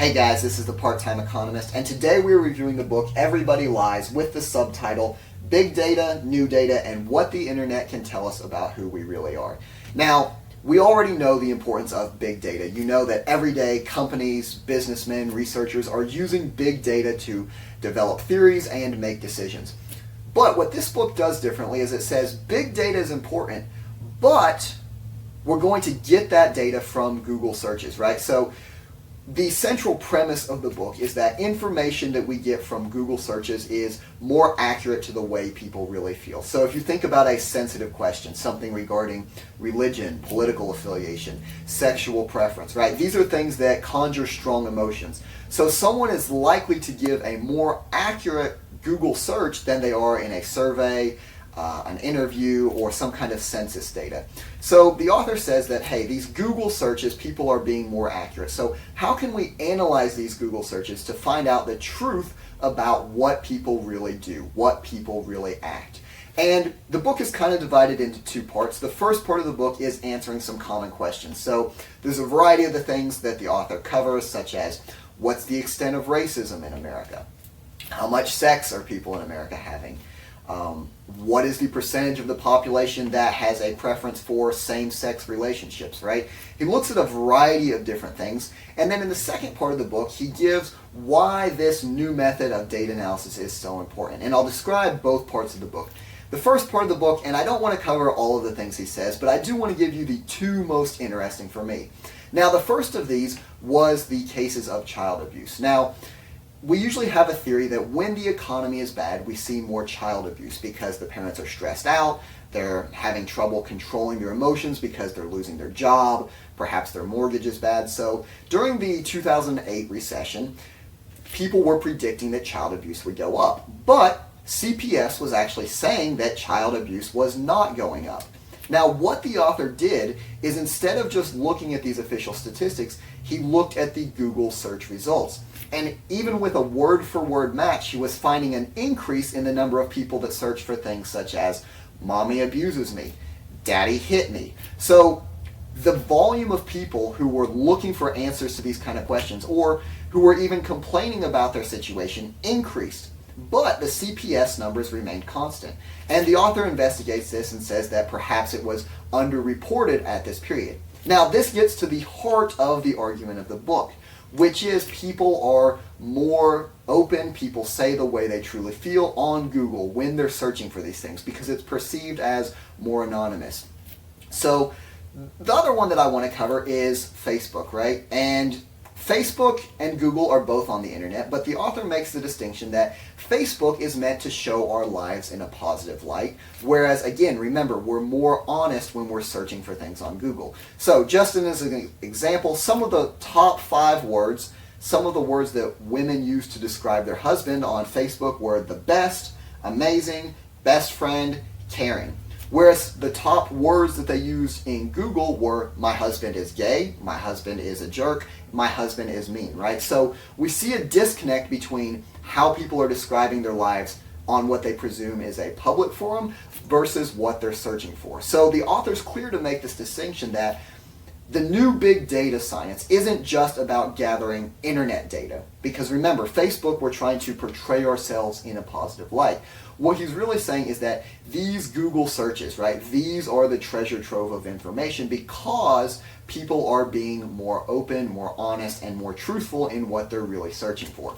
Hey guys, this is the Part-Time Economist, and today we're reviewing the book Everybody Lies with the subtitle Big Data, New Data, and What the Internet Can Tell Us About Who We Really Are. Now, we already know the importance of big data. You know that every day companies, businessmen, researchers are using big data to develop theories and make decisions. But what this book does differently is it says big data is important, but we're going to get that data from Google searches, right? So the central premise of the book is that information that we get from Google searches is more accurate to the way people really feel. So if you think about a sensitive question, something regarding religion, political affiliation, sexual preference, right? These are things that conjure strong emotions. So someone is likely to give a more accurate Google search than they are in a survey, an interview, or some kind of census data. So the author says that, hey, these Google searches, people are being more accurate. So how can we analyze these Google searches to find out the truth about what people really do, what people really act? And the book is kind of divided into two parts. The first part of the book is answering some common questions. So there's a variety of the things that the author covers, such as what's the extent of racism in America? How much sex are people in America having? What is the percentage of the population that has a preference for same-sex relationships, right? He looks at a variety of different things, and then in the second part of the book, he gives why this new method of data analysis is so important. And I'll describe both parts of the book. The first part of the book, and I don't want to cover all of the things he says, but I do want to give you the two most interesting for me. Now, the first of these was the cases of child abuse. Now, we usually have a theory that when the economy is bad, we see more child abuse because the parents are stressed out, they're having trouble controlling their emotions because they're losing their job, perhaps their mortgage is bad. So during the 2008 recession, people were predicting that child abuse would go up. But CPS was actually saying that child abuse was not going up. Now, what the author did is instead of just looking at these official statistics, he looked at the Google search results. And even with a word-for-word match, he was finding an increase in the number of people that searched for things such as, mommy abuses me, daddy hit me. So the volume of people who were looking for answers to these kind of questions, or who were even complaining about their situation, increased. But the CPS numbers remained constant. And the author investigates this and says that perhaps it was underreported at this period. Now, this gets to the heart of the argument of the book, which is people are more open, people say the way they truly feel on Google when they're searching for these things because it's perceived as more anonymous. So the other one that I want to cover is Facebook, right? And Facebook and Google are both on the internet, but the author makes the distinction that Facebook is meant to show our lives in a positive light, whereas, again, remember, we're more honest when we're searching for things on Google. So, just as an example, some of the top 5 words, some of the words that women use to describe their husband on Facebook were the best, amazing, best friend, caring. Whereas the top words that they used in Google were, my husband is gay, my husband is a jerk, my husband is mean, right? So we see a disconnect between how people are describing their lives on what they presume is a public forum versus what they're searching for. So the author's clear to make this distinction that the new big data science isn't just about gathering internet data. Because remember, Facebook, we're trying to portray ourselves in a positive light. What he's really saying is that these Google searches, right, these are the treasure trove of information because people are being more open, more honest, and more truthful in what they're really searching for.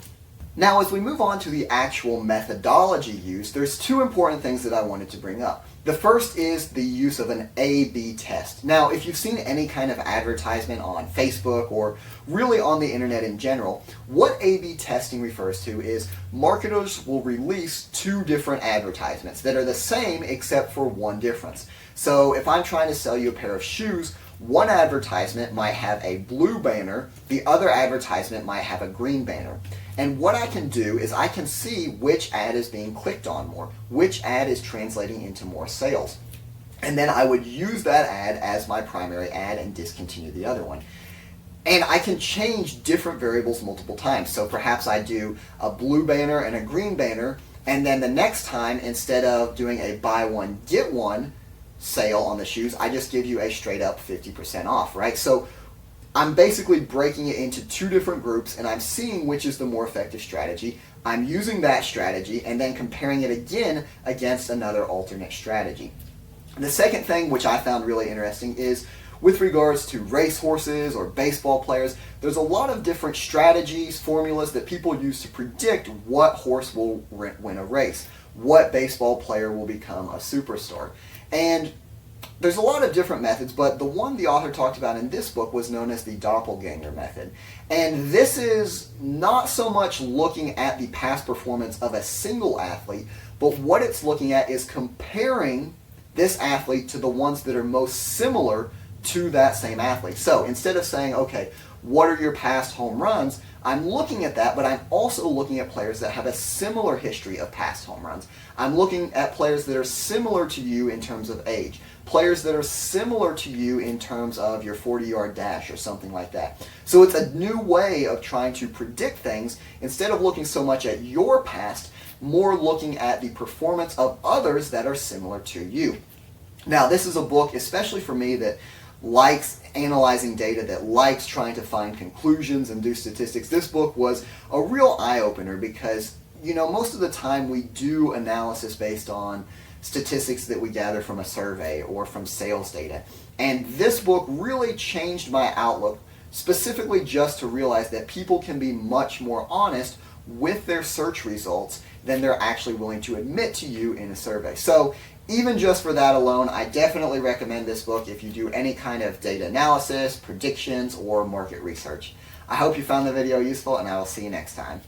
Now, as we move on to the actual methodology used, there's 2 important things that I wanted to bring up. The first is the use of an A/B test. Now, if you've seen any kind of advertisement on Facebook or really on the internet in general, what A/B testing refers to is marketers will release 2 different advertisements that are the same except for one difference. So if I'm trying to sell you a pair of shoes, one advertisement might have a blue banner, the other advertisement might have a green banner. And what I can do is I can see which ad is being clicked on more, which ad is translating into more sales. And then I would use that ad as my primary ad and discontinue the other one. And I can change different variables multiple times. So perhaps I do a blue banner and a green banner, and then the next time, instead of doing a buy one, get one sale on the shoes, I just give you a straight up 50% off, right? So I'm basically breaking it into two different groups, and I'm seeing which is the more effective strategy. I'm using that strategy and then comparing it again against another alternate strategy. The second thing, which I found really interesting, is with regards to racehorses or baseball players, there's a lot of different strategies, formulas that people use to predict what horse will win a race, what baseball player will become a superstar. And there's a lot of different methods, but the one the author talked about in this book was known as the doppelganger method. And this is not so much looking at the past performance of a single athlete, but what it's looking at is comparing this athlete to the ones that are most similar to that same athlete. So instead of saying, okay, what are your past home runs? I'm looking at that, but I'm also looking at players that have a similar history of past home runs. I'm looking at players that are similar to you in terms of age, players that are similar to you in terms of your 40-yard dash or something like that. So it's a new way of trying to predict things. Instead of looking so much at your past, more looking at the performance of others that are similar to you. Now, this is a book, especially for me, that likes analyzing data, that likes trying to find conclusions and do statistics. This book was a real eye-opener because, most of the time we do analysis based on statistics that we gather from a survey or from sales data. And this book really changed my outlook, specifically just to realize that people can be much more honest with their search results than they're actually willing to admit to you in a survey. So even just for that alone, I definitely recommend this book if you do any kind of data analysis, predictions, or market research. I hope you found the video useful, and I will see you next time.